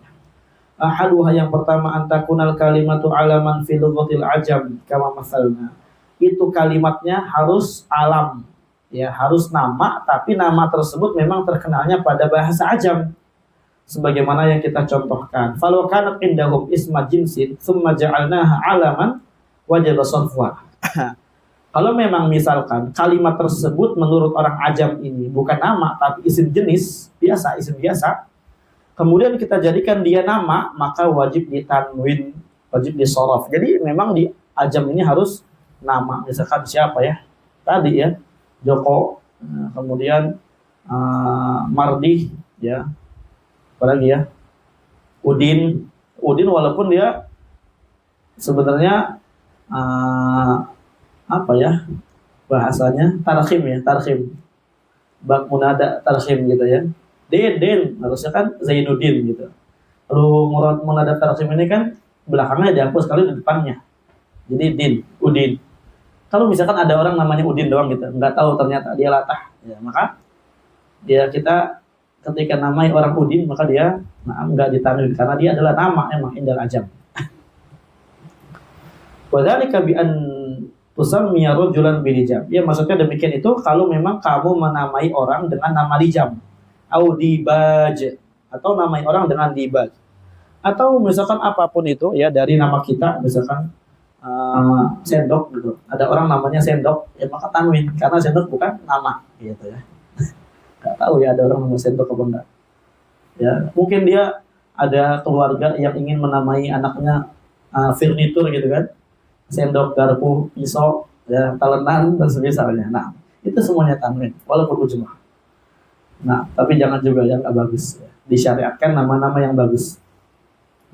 Ahaduha, yang pertama, antakunal kalimatu alaman fil lughatil ajam kama masalna. Itu kalimatnya harus alam. Ya, harus nama, tapi nama tersebut memang terkenalnya pada bahasa ajam. Sebagaimana yang kita contohkan. Falau kanat indahum isma jinsin thumma ja'alnaha alaman wajaba sarfuha. Kalau memang misalkan kalimat tersebut menurut orang ajam ini bukan nama tapi isim jenis biasa, isim biasa, kemudian kita jadikan dia nama, maka wajib ditanwin, wajib disoraf. Jadi memang di ajam ini harus nama. Misalkan siapa ya? Tadi ya, Joko, kemudian Mardi ya. Apalagi ya? Udin walaupun dia sebenarnya apa ya bahasanya tarkhim. bab munada tarhim gitu ya. Din harusnya kan Zainuddin gitu. Lalu munada tarhim ini kan belakangnya dihapus kali di depannya. Jadi din, udin. Kalau misalkan ada orang namanya Udin doang gitu, nggak tahu ternyata dia latah, ya maka kita ketika namai orang Udin maka dia nggak ditanwin karena dia adalah nama emang indal ajam. Wadzalika bi an tusammiya rajulan bilijam. Ya maksudnya demikian itu kalau memang kamu menamai orang dengan nama lijam, au dibaj, atau namai orang dengan dibaj. Atau misalkan apapun itu ya dari nama kita, misalkan sendok gitu. Ada orang namanya sendok, ya maka tanwin karena sendok bukan nama gitu ya. Gak tahu ya ada orang namanya sendok apa enggak. Ya, mungkin dia ada keluarga yang ingin menamai anaknya furnitur gitu kan. Sendok, garpu, pisau, ya, talenan dan semisalnya. Nah, itu semuanya tanwin walaupun ujmah. Nah, tapi jangan juga yang enggak bagus ya. Disyariatkan nama-nama yang bagus.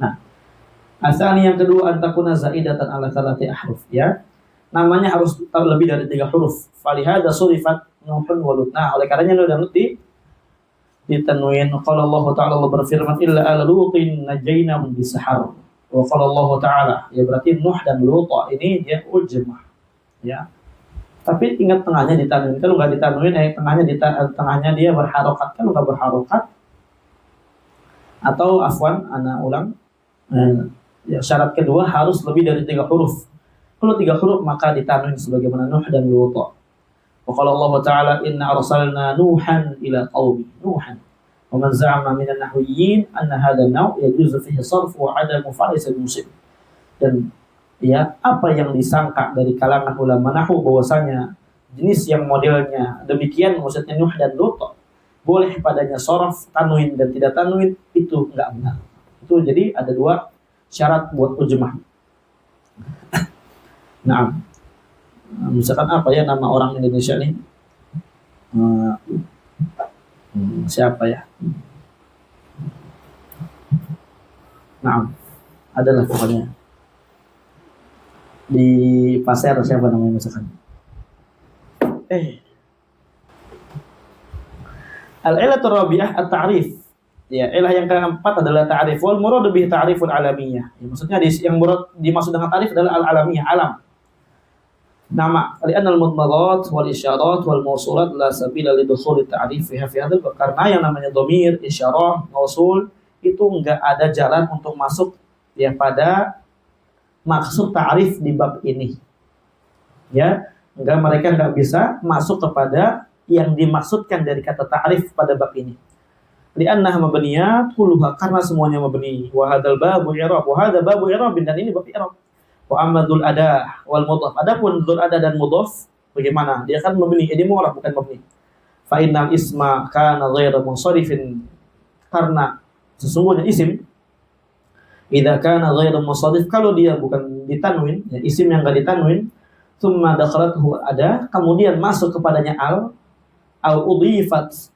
Nah, asal yang kedua antakuna zaidatan ala salati ahruf ya. Namanya harus lebih dari 3 huruf. Falihada surifat nuhun walut. Nah, oleh karenanya udah ditanwin. Qala Allah Ta'ala berfirman illa ala lutin najainahum bisahar. Wa qala Allah Ta'ala ya berarti Nuh dan Lut ini dia ujmah ya. Tapi ingat tengahnya ditanwin. Kalau enggak ditanwin tengahnya dia berharokat. Kalau enggak berharokat atau afwan ana ulang ya, syarat kedua harus lebih dari 3 huruf. Kalau 3 huruf maka ditanwin sebagaimana Nuh dan Lut. Wa qala Allah Ta'ala inna arsalna Nuhan ila qaumi Nuhan. Wa man za'ama minan nahwiyyin anna hadha an-naw' yajuzu fihi sarfu wa 'adamu fa'is al-muslim. Dan ya apa yang disangka dari kalangan ulama nahwu bahwasanya jenis yang modelnya demikian maksudnya Nuh dan Lut boleh padanya sarf, tanwin dan tidak tanwin itu enggak benar. Itu jadi ada 2 syarat buat ujmah. Nah, misalkan apa ya nama orang Indonesia nih? Siapa ya? Nah, adalah pokoknya di pasar siapa namanya misalkan? Al-ilatul rabi'ah at-ta'rif. Ya, ilah yang keempat adalah ta'rif wal murad bihi ta'riful alamiyah. Ya, maksudnya yang dimaksud dengan ta'rif adalah al-alamiyah, alam. Nama li'anna al-mudmarat wal isyarat wal mausulat la sabila lidukhul ta'rif fi hadzal karena yang namanya dhamir, isyarah, mausul itu enggak ada jalan untuk masuk ya pada maksud ta'rif di bab ini. Ya, mereka enggak bisa masuk kepada yang dimaksudkan dari kata ta'rif pada bab ini. Li'annaha mabniyat kulluha karena semuanya mabni. Wa hadzal babu i'rab wa hadza babu i'rab dan ini bab i'rab. Wa amadul ada wal mudhaf. Adapun dzul ada dan mudhaf bagaimana? Dia kan mabni, jadi mu'rab bukan mabni. Fa innal isma kana ghairu munsharifin karena sesungguhnya isim idza kana ghairu munsharif kalau dia bukan ditanwin, ya, isim yang enggak ditanwin, tsumma dakhalathu ada, kemudian masuk kepadanya al udhifat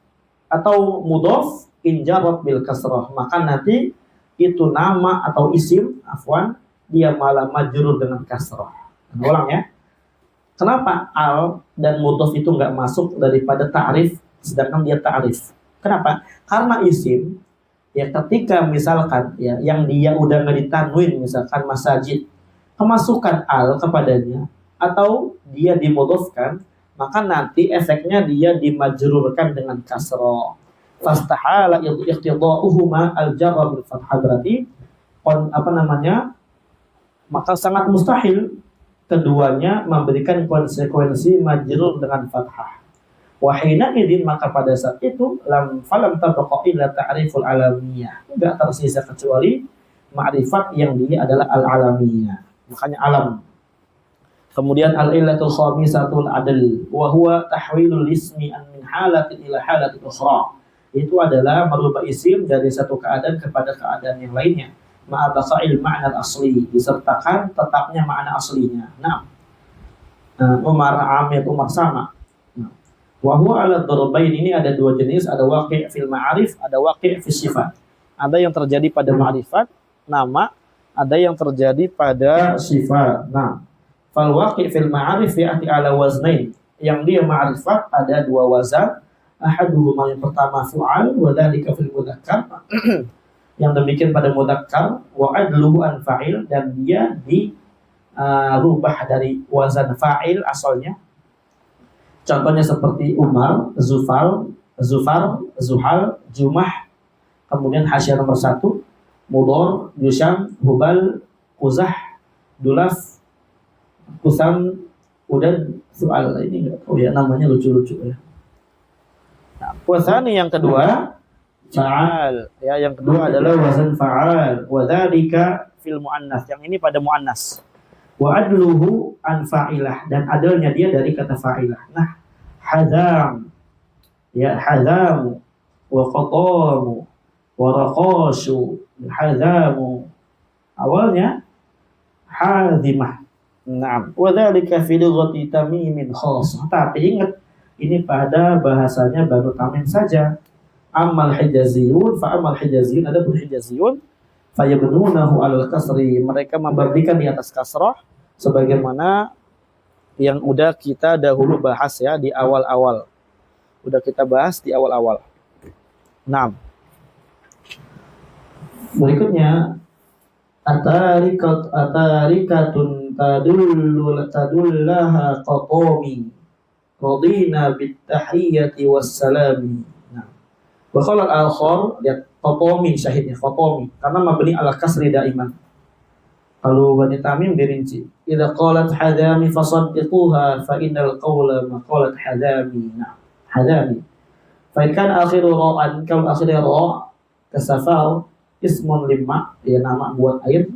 atau mudhaf injarab bil kasrah, maka nanti itu nama atau isim afwan dia malah majrur dengan kasrah. Ulang ya. Kenapa al dan mudhaf itu enggak masuk daripada ta'rif sedangkan dia ta'rif? Kenapa? Karena isim ya ketika misalkan ya yang dia udah enggak ditanwin misalkan masajid, kemasukan al kepadanya atau dia dimudhafkan, maka nanti efeknya dia dimajrurkan dengan kasrah. Fastahala iqtida'uhuma al-jarra bil fathah berarti maka sangat mustahil keduanya memberikan konsekuensi majrur dengan fathah. Wa hina idzin maka pada saat itu falam tabqa illa ta'riful alamiyah. Enggak tersisa kecuali ma'rifat yang dia adalah al-alamiyah. Makanya alam. Kemudian al-illatul khamisatul adl wa huwa tahwilul ismi min halatin ila halatin ukhra. Itu adalah merubah isim dari satu keadaan kepada keadaan yang lainnya. Ma'abaqa'il ma'na al-asli disertakan tetapnya makna aslinya. Nah, Umar Amir Umar sama. Wa huwa ala darbain ini ada 2 jenis, ada waqi' fil ma'arif, ada waqi' fis sifat. Ada yang terjadi pada ma'rifat, nama, ada yang terjadi pada sifat. Nah, fal waqi' fil ma'arif ya'ti ala waznain. Yang dia ma'rifat ada 2 wazan. Ahaduhuma yang pertama fu'al wa dzalika fil mudzakkar. Yang demikian pada mudzakkar, wa adluhu an fa'il, dan dia rubah dari wazan fa'il asalnya. Contohnya seperti Umar, Zufar, Zuhal, Jumah, kemudian hasyiah nomor 1, Mudor, Yusham, Hubal, Quzah, Dulaf, Kusam, Udan, Su'al. Ini nggak tahu ya, namanya lucu-lucu ya. Nah, wasani yang kedua fa'al. Ya, yang kedua adalah wazan fa'al. Wa dzalika fil muannas. Yang ini pada muannas. Wa adluhu an fa'ilah, dan adalnya dia dari kata fa'ilah. Nah, hadam. Ya, hadamu wa qatamu wa raqashu. Hadamu awalnya hadimah. Nah, wa dzalika fi lughati Tamimin khassah. Tapi ingat, ini pada bahasanya Banu Tamim saja. Amal Hijaziyun, fa amal Hijaziyun, ada pun Hijaziyun, fa yabnunahu alal kasri, mereka memberikan di atas kasrah, sebagaimana yang udah kita dahulu bahas ya di awal-awal. Udah kita bahas di awal-awal. Nah, berikutnya atarikatun tadullaha qatomi radina bittahiyyati wassalami. Nah, wa qala al-akhar, lihat qatomi syahidnya qatomi karena mabni ala kasri daiman. Kalau Bani Tamim dirinci, idza qalat hadami fasaddiquha fa innal qawla ma qalat hadami. Nah, hadami fa in kana akhiru ra'an, kalau akhirnya ra' kasafar ismun limma, ya nama buat air,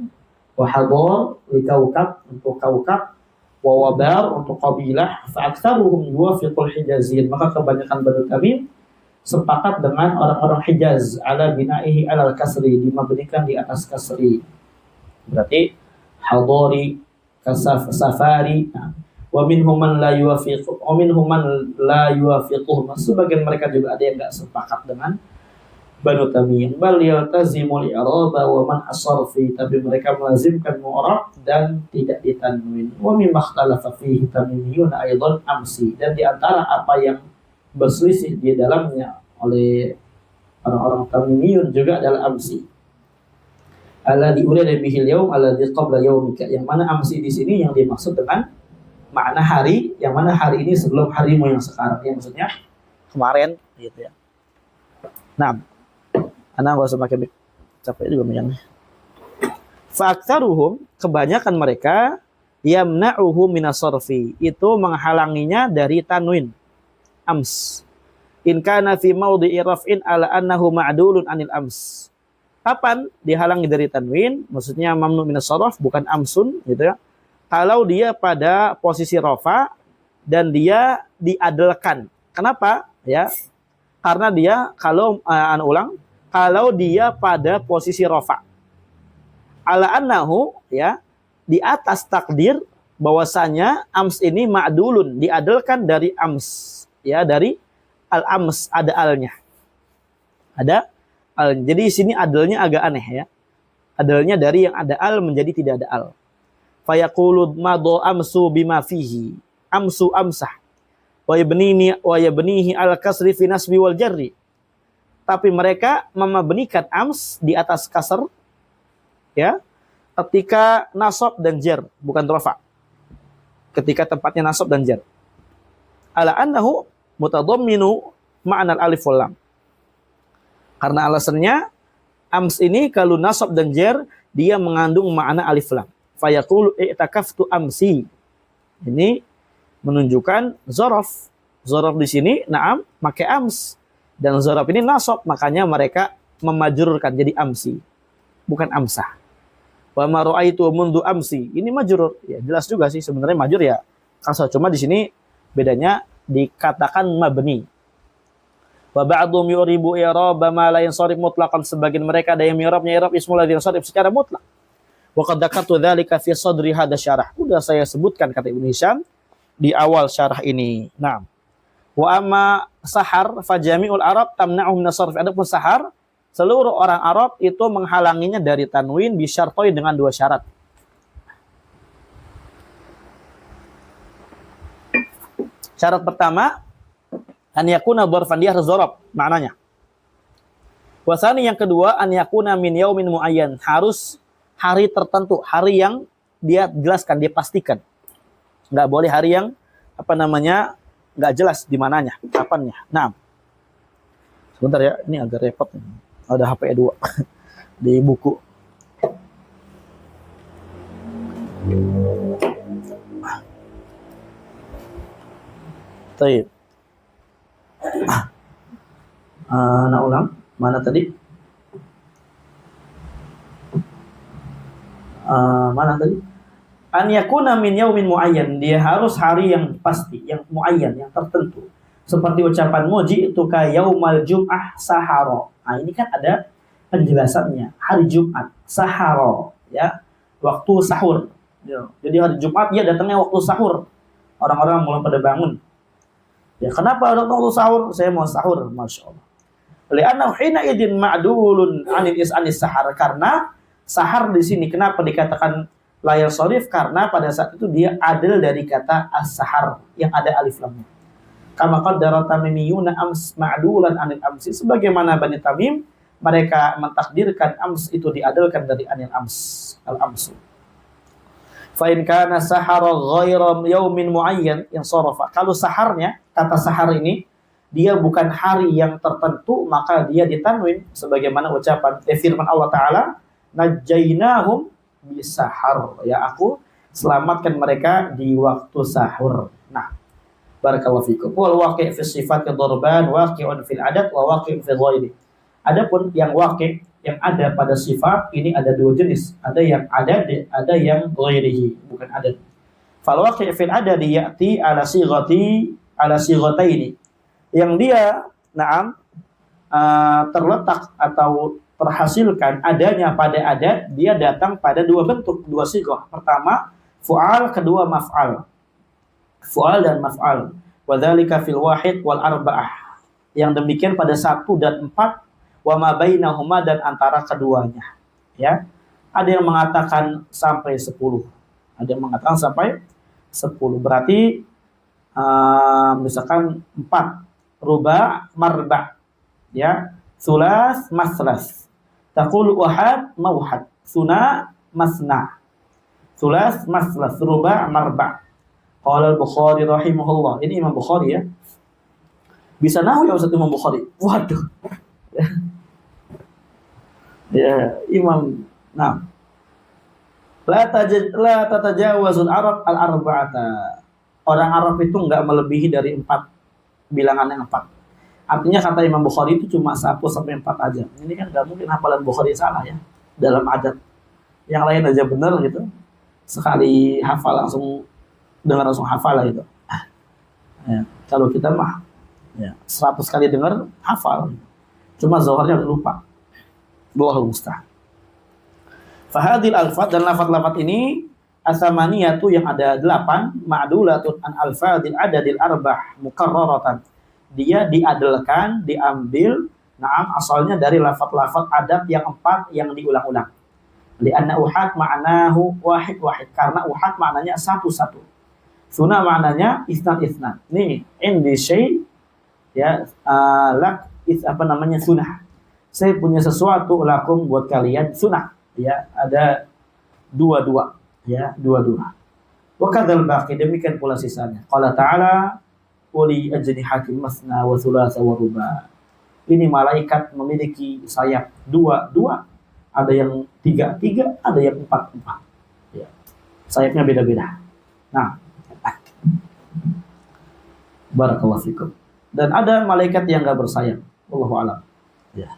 wa hadar li kaukab untuk kaukab, wa wabar untuk qabilah, fa aktsaruhum yuwafiqul Hijaziyyin, maka kebanyakan Bani Tamim sepakat dengan orang-orang Hijaz ala bina'ihi alal kasri, dimabnikan di atas kasri. Berarti hadari, safari. Nah, wa minhum man la yuwafiqu, wa minhum man la yuwafiquhum. Sebagian mereka juga ada yang enggak sepakat dengan Banu Tamim. Bal yaltazimul i'raba wa man asarfi, tapi mereka melazimkan mu'rab dan tidak ditanwin. Wa mimma ikhtalafa fihi tamimiyun aidan amsi, dan di antara apa yang berselisih di dalamnya oleh orang-orang Tamimiyun juga adalah amsi. Alladzi urida bihil yaum alladzi qabla yaumika, yang mana amsi di sini yang dimaksud dengan makna hari, yang mana hari ini sebelum harimu yang sekarang, yang maksudnya kemarin gitu ya. Nah, anak enggak usah pakai capek juga menyangnya. Fa aktsaruhum, kebanyakan mereka, yamna'uhu minas sarfi, itu menghalanginya dari tanwin ams. In kana fi mawdi'i raf'in ala annahu ma'dulun anil ams. Kapan dihalangi dari tanwin? Maksudnya mamnu minas sarf, bukan amsun gitu ya. Kalau dia pada posisi rafa dan dia diadalkan. Kenapa? Ya. Karena dia kalau kalau dia pada posisi rafa. Ala annahu, ya, di atas takdir bahwasanya ams ini ma'dulun, diadalkan dari ams, ya, dari al-ams, ada alnya. Ada al. Jadi di sini adalnya agak aneh ya. Adalnya dari yang ada al menjadi tidak ada al. Fa yaqulu madha amsu bima fihi. Amsu amsah. Wa yabnihi al-kasri fi nasbi wal jarri. Tapi mereka memabnikan ams di atas kasr, ya, ketika nasab dan jar, bukan rafa. Ketika tempatnya nasab dan jar. Ala annahu mutadamminu ma'na al-alif wal lam. Karena alasannya ams ini kalau nasab dan jar dia mengandung makna alif lam. Fa yaqulu i'takaftu amsi. Ini menunjukkan zorof. Zorof di sini na'am pakai ams, dan zorof ini nasab, makanya mereka memajrurkan jadi amsi, bukan amsah. Wa ma ra'aitu mundu amsi, ini majrur. Ya jelas juga sih sebenarnya majrur ya kasar, cuma di sini bedanya dikatakan mabni. Wa ba'dhum yuribu i'rab ma la yansarif mutlaqan, sebagian mereka ada yang i'rabnya i'rab ismul ladzi yansarif secara mutlak. Wa qad dzakartu dzalika fi sadri hadha syarah. Sudah saya sebutkan kata Ibnu Hisham di awal syarah ini. Nah, wa amma sahar fa jami'ul arab tamna'u min as-sarf. Adapun sahar, seluruh orang Arab itu menghalanginya dari tanwin bi syartoi, dengan dua syarat. Syarat pertama, An yakuna dzarfan, dia harus dzaraf maknanya. Wasani yang kedua, an yakuna min yaumin muayyan, harus hari tertentu, hari yang dia jelaskan, dia pastikan. Enggak boleh hari yang enggak jelas di mananya, kapannya. Nah. Sebentar ya, ini agak repot. Ada HP 2 di buku. Baik. Nah ulang, mana tadi? Mana tadi? An yakuna min yaumin muayyan, dia harus hari yang pasti, yang muayyan, yang tertentu. Seperti ucapan muji itu ka yaumal jum'ah saharo. Nah, ini kan ada penjelasannya. Hari Jumat saharo, ya, waktu sahur. Jadi hari Jumat dia datangnya waktu sahur. Orang-orang mulai pada bangun. Ya, kenapa datang waktu sahur? Saya mau sahur, Masya Allah. Li'annahu hina idin ma'dulun anis sahar, karena sahar di sini kenapa dikatakan layar sharif? Karena pada saat itu dia adil dari kata as-sahar yang ada alif lamnya. Kama qaddara tamimiyuna ams ma'dulan anil amsi, sebagaimana Bani Tamim mereka mentakdirkan ams itu diadilkan dari anil ams, al-amsu. Fa in kana sahara ghaira yaumin muayyan yang sarafa, kalau saharnya, kata sahar ini dia bukan hari yang tertentu, maka dia ditanwin sebagaimana ucapan firman Allah Ta'ala, najjaynahum bisahar, ya, aku selamatkan mereka di waktu sahur. Nah, barakallahu fikum. Wal waqi' fi sifat ad-darban waqi'un fil adat wa waqi'un fi ghairi. Adapun yang waqi', yang ada pada sifat ini ada dua jenis, ada yang adat, ada yang ghairihi, bukan adat. Fal waqi' fil adat ya'ti ala sighataini. Yang dia terletak atau terhasilkan adanya pada adat, dia datang pada dua bentuk, dua sighah. Pertama fu'al, kedua maf'al. Fu'al dan maf'al. Wa dzalika fil wahid wal arba'ah. Yang demikian pada 1 dan 4, wa ma bainahuma, dan antara keduanya. Ya. Ada yang mengatakan sampai 10. Ada yang mengatakan sampai 10. Berarti misalkan 4, ruba, marba. Ya. Sulas, maslas. Taqul wahad, mawhad. Suna, masna. Sulas, maslas, ruba, marba. Qala al-Bukhari rahimahullah. Ini Imam Bukhari, ya. Bisa nahwu ya Ustaz Imam Bukhari. Waduh. Ya, Imam. Nah. La tatajawazul Arab al-arba'ata. Orang Arab itu enggak melebihi dari 4, bilangan yang 4. Artinya kata Imam Bukhari itu cuma 1 sampai 4 aja. Ini kan enggak mungkin hafalan Bukhari salah, ya. Dalam adat. Yang lain aja benar gitu. Sekali hafal langsung dengar langsung hafal lah itu. Ya, kalau kita mah ya 100 kali dengar hafal. Cuma zuhurnya lupa. Allahu musta'an. Fahadil alfat, dan lafaz-lafaz ini asamaniyatu yang ada 8, ma'dulatun an alfadil adadil arbah mukarraratan. Dia diadalkan, diambil, asalnya dari lafaz-lafaz adad yang 4 yang diulang-ulang. Li'anna uhad ma'nahu wahid-wahid, karena uhad maknanya satu-satu. Sunnah maknanya isnan. Nih, indi syai, ya, lak sunnah. Saya punya sesuatu lakum buat kalian, sunnah. Ya, ada dua-dua, ya, dua-dua. Wa kadzal baqi, demikian pula sisanya. Qala ta'ala uli ajnihatin masna wa thulatha wa ruba. Ini malaikat memiliki sayap 2, ada yang 3, ada yang 4. Ya. Sayapnya beda-beda. Nah, barakallahu fikum. Dan ada malaikat yang enggak bersayap. Wallahu a'lam. Ya.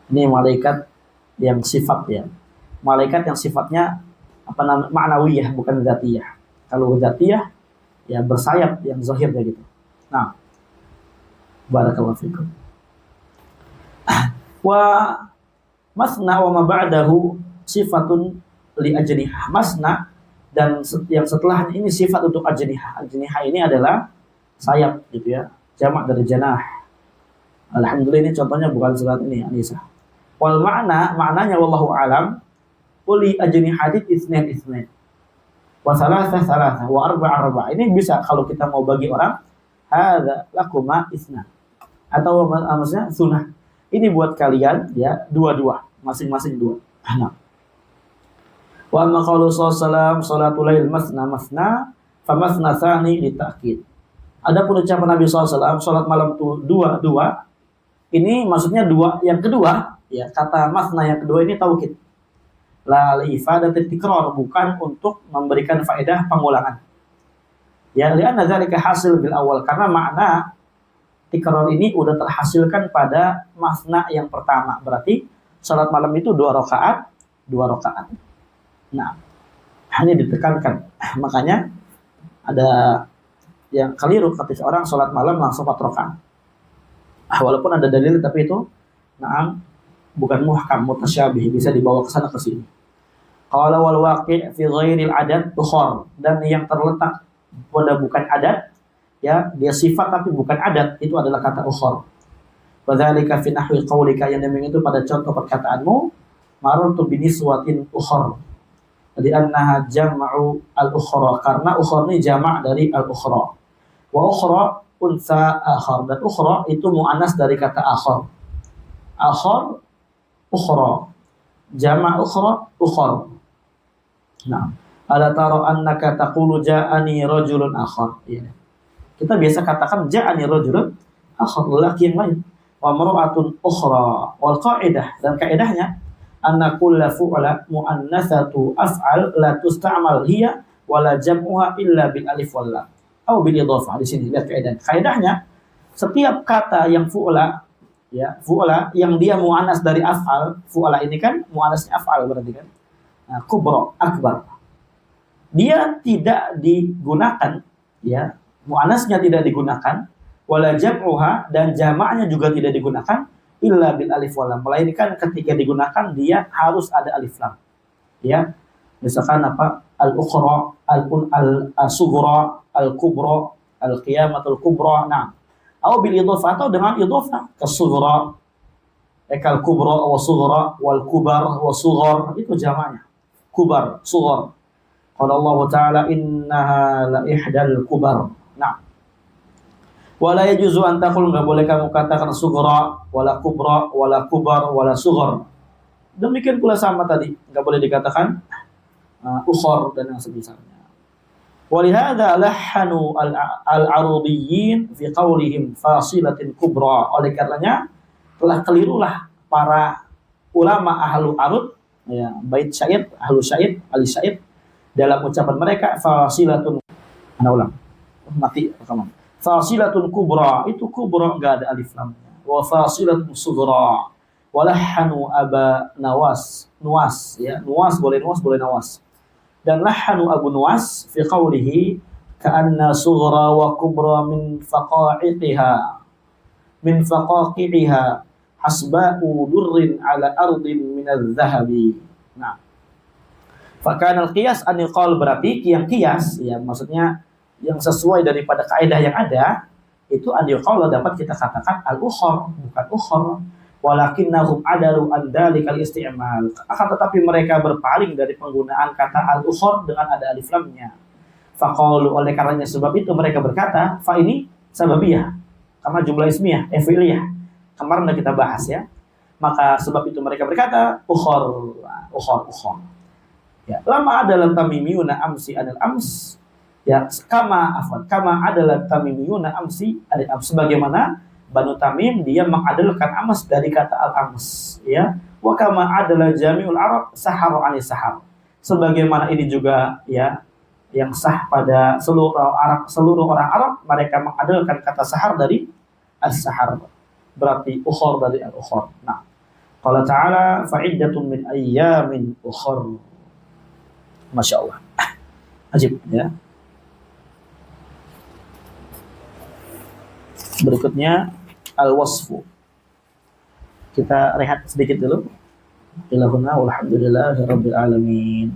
Ini malaikat yang sifat, ya. Malaikat yang sifatnya ma'nawiyah, bukan dzatiyah. Kalau dzatiyah ya bersayap, yang zahir kayak gitu. Nah, barakallahu fikum. Wa masna wa ma ba'dahu sifatun li ajnihah. Masna dan yang setelah ini sifat untuk ajnihah. Ajnihah ini adalah sayap gitu, ya. Jamak dari janah. Alhamdulillah ini contohnya bukan surat ini, Anisa. Wal maknanya wallahu alam, uli ajnihatit isnain. Wa salasah, wa arba'. Ini bisa kalau kita mau bagi orang, hadza lakuma isna. Atau maksudnya sunnah. Ini buat kalian ya dua-dua, masing-masing dua. Nah. Wa amma qaulu sallallahu salatul lail masna masna famasna tsani litakid. Adapun ucapan Nabi SAW, salat malam itu dua-dua. Ini maksudnya dua yang kedua, ya kata masna yang kedua ini taukid. La li ifadatit tikrar, bukan untuk memberikan faedah pengulangan. Ya, li'anna dzalika hasil bil awal, karena makna tikrar ini udah terhasilkan pada masna yang pertama. Berarti salat malam itu 2 rakaat. Nah, hanya ditekankan. Makanya ada yang keliru ketika orang salat malam langsung 4 rakaat. Walaupun ada dalil tapi itu bukan muhkam, mutasyabih, bisa dibawa ke sana ke sini. Qala wal waqi' fi ghairil adad tukhar, dan yang terletak pada bukan adat, ya dia sifat tapi bukan adat, itu adalah kata ukhar. Wa dzalika fi nahwi qaulika, yang demikian itu pada contoh perkataanmu, marartu bi niswatin ukhar. Jadi annaha jam'u al-ukhra, karena ukhra ini jama' dari al-ukhra. Wa ukhra unsa akhar, dan ukhra itu muannas dari kata akhar. Akhar ukhra, jama' ukhra ukhar. Nah, ala tara annaka taqulu ja'ani rajulun akhar. Ya. Kita biasa katakan ja'ani rajulun akhar, laki yang lain. Wa mar'atun ukhra. Wal qa'idah, dan kaidahnya anna kulla fu'la muannatsatu af'al la tusta'mal hiya wa la jam'uha illa bil alif wal lam atau bil idhafah. Di sini lihat kaidah. Kaidahnya setiap kata yang fu'la, ya, fu'la yang dia muannas dari af'al, fu'la ini kan muannasnya af'al berarti kan. Nah, kubra, akbar. Dia tidak digunakan, ya, muannasnya tidak digunakan, wala jam'uha, dan jamaknya juga tidak digunakan, illa bil alif wal lam. Melainkan ketika digunakan dia harus ada alif lam. Ya. Misalkan apa? Al-ukhra, al-sughra, al-kubra, al-qiyamatul kubra. Nah. Atau bil idhafah, atau dengan idhafah ke sughra, kal kubra wa sughra wal kubar wa sughar, itu jamaknya. Kubar, sughar. Qala Allah Ta'ala innaha la ihdal kubar. Nah. Wala yajuzu an taqul, enggak boleh kamu katakan sughra wala kubra wala kubar wala sughar. Demikian pula sama tadi, enggak boleh dikatakan ukhar dan yang semisalnya. Walihada lahanu al-arudiyyin fi qaulihim fasilatin kubra. Oleh karenanya telah kelirulah para ulama ahlu arud, ya, bait syair, ahlu syair, ahli syair, dalam ucapan mereka fasilatun, ana ulang, mati rekaman. Fasilatun kubra, itu kubra enggak ada alif lamnya. Wa fasilatun sughra. Walahanu aba nawas, nuwas, ya, nuwas boleh nawas. Dan lahanu Abu Nuwas fi qawlihi ka'anna sughra wa kubra min faqaqiha hasba'u durrin ala ardin min adh-dhahabi. Nah, fakana al-qiyas an yuqal, berarti yang qiyas, ya, maksudnya yang sesuai daripada kaidah yang ada itu an yuqal, dapat kita katakan al-ukhar, bukan ukhar. Walakinnahum adalu an dalikal isti'mal, akan tetapi mereka berpaling dari penggunaan kata al-ukhar dengan ada alif lamnya. Faqalu, oleh karenanya sebab itu mereka berkata, fa ini sababiyah, karena jumlah ismiyah, fi'liyah. Kemarin sudah kita bahas, ya. Maka sebab itu mereka berkata ukhar. Ya, lama adalah tamimiyuna amsi anil ams. Ya, kama adalah tamimiyuna amsi anil ams, sebagaimana Banu Tamim dia mengadakan amas dari kata al-ams, ya. Wa kama adalah jami'ul Arab saharu anis sahar. Sebagaimana ini juga, ya, yang sah pada seluruh orang Arab, mereka mengadakan kata sahar dari as-sahar. Berarti ukhur dari al-ukhur. Nah, qala ta'ala fa'iddatun min ayyamin ukhur. Masya Allah. Ajib, ya. Berikutnya al-wasfu. Kita rehat sedikit dulu. Ilahuna walhamdulillahirabbil alamin.